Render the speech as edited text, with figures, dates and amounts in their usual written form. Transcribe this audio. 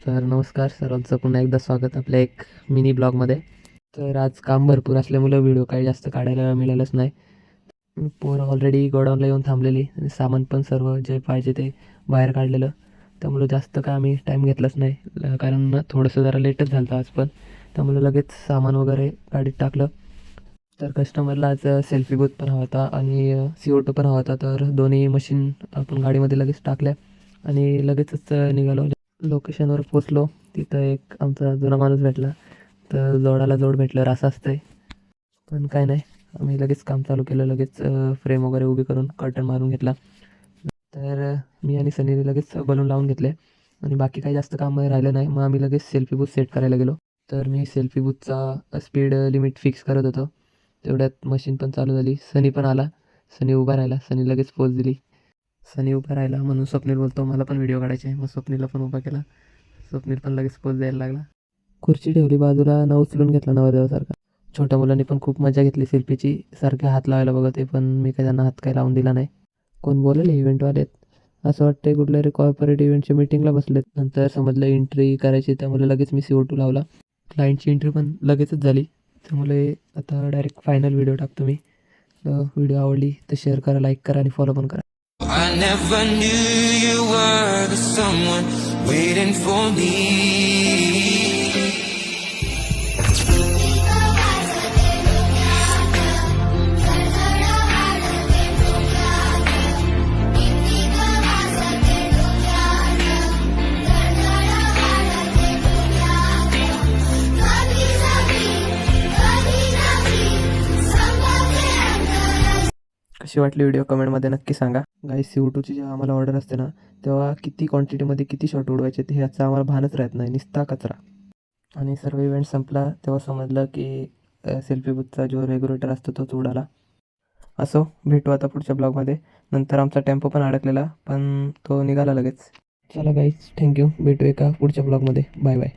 तर नमस्कार सर्वांचं पुन्हा एकदा स्वागत आपल्या एक मिनी ब्लॉगमध्ये. तर आज काम भरपूर असल्यामुळं व्हिडिओ काही जास्त काढायला मिळालंच नाही. पोरं ऑलरेडी गोडाऊनला येऊन थांबलेली आणि सामान पण सर्व जे पाहिजे ते बाहेर काढलेलं, त्यामुळं जास्त काय आम्ही टाईम घेतलाच नाही. कारण थोडंसं जरा लेटच झालं आज पण, त्यामुळे लगेच सामान वगैरे गाडीत टाकलं. तर कस्टमरला आज सेल्फी बूथ पण हवा होता आणि CO2 पण हवा होता. तर दोन्ही मशीन आपण गाडीमध्ये लगेच टाकल्या आणि लगेचच निघालो. लोकेशनवर पोचलो. तिथं एक आमचा जुना माणूस भेटला. तर जोडाला जोड भेटल्यावर असं असतंय. पण काय नाही, आम्ही लगेच काम चालू केलं. लगेच फ्रेम वगैरे उभी करून कर्टन मारून घेतला. तर मी आणि सनीने लगेच बलून लावून घेतले आणि बाकी काही जास्त काम राहिलं नाही. मग आम्ही लगेच सेल्फी बूथ सेट करायला गेलो. तर मी सेल्फी बूथचा स्पीड लिमिट फिक्स करत होतो. तेवढ्यात मशीन पण चालू झाली. सनी पण आला. सनी उभा राहिला. सनी लगेच पोज दिली. सनी उभा राहिला म्हणून स्वप्नील बोलतो मला पण व्हिडिओ काढायचे. मग स्वप्नीलला पण उभा केला. स्वप्नील पण लगेच पोज द्यायला लागला. खुर्ची ठेवली बाजूला न उचलून घेतला नवरदेवासारखा. छोट्या मुलांनी पण खूप मजा घेतली सेल्फीची. सारखे हात लावायला बघत आहे, पण मी काही त्यांना हात काही लावून दिला नाही. कोण बोलेले इव्हेंटवाले आहेत असं वाटतंय, कुठल्या कॉर्पोरेट इव्हेंटच्या मीटिंगला बसलेत. नंतर समजलं एंट्री करायची, त्यामुळे लगेच मी CO2 लावला. क्लायंटची एंट्री पण लगेचच झाली. त्यामुळे आता डायरेक्ट फायनल व्हिडिओ टाकतो मी. व्हिडिओ आवडली तर शेअर करा, लाईक करा आणि फॉलो पण करा. I never knew you were the someone waiting for me. कशी वाटली व्हिडिओ कमेंटमध्ये नक्की सांगा. गाईस, CO2ची जेव्हा आम्हाला ऑर्डर असते ना, तेव्हा किती क्वांटिटीमध्ये किती शॉट उडवायचे ते ह्याचा आम्हाला भानच राहत नाही, निस्ता कचरा. आणि सर्व इव्हेंट संपला तेव्हा समजलं की सेल्फी बूथचा जो रेग्युलेटर असतो तोच उडाला. असो, भेटू आता पुढच्या ब्लॉगमध्ये. नंतर आमचा टेम्पो पण अडकलेला, पण तो निघाला लगेच. चला गाईस, थँक्यू. भेटू एका पुढच्या ब्लॉगमध्ये. Bye bye.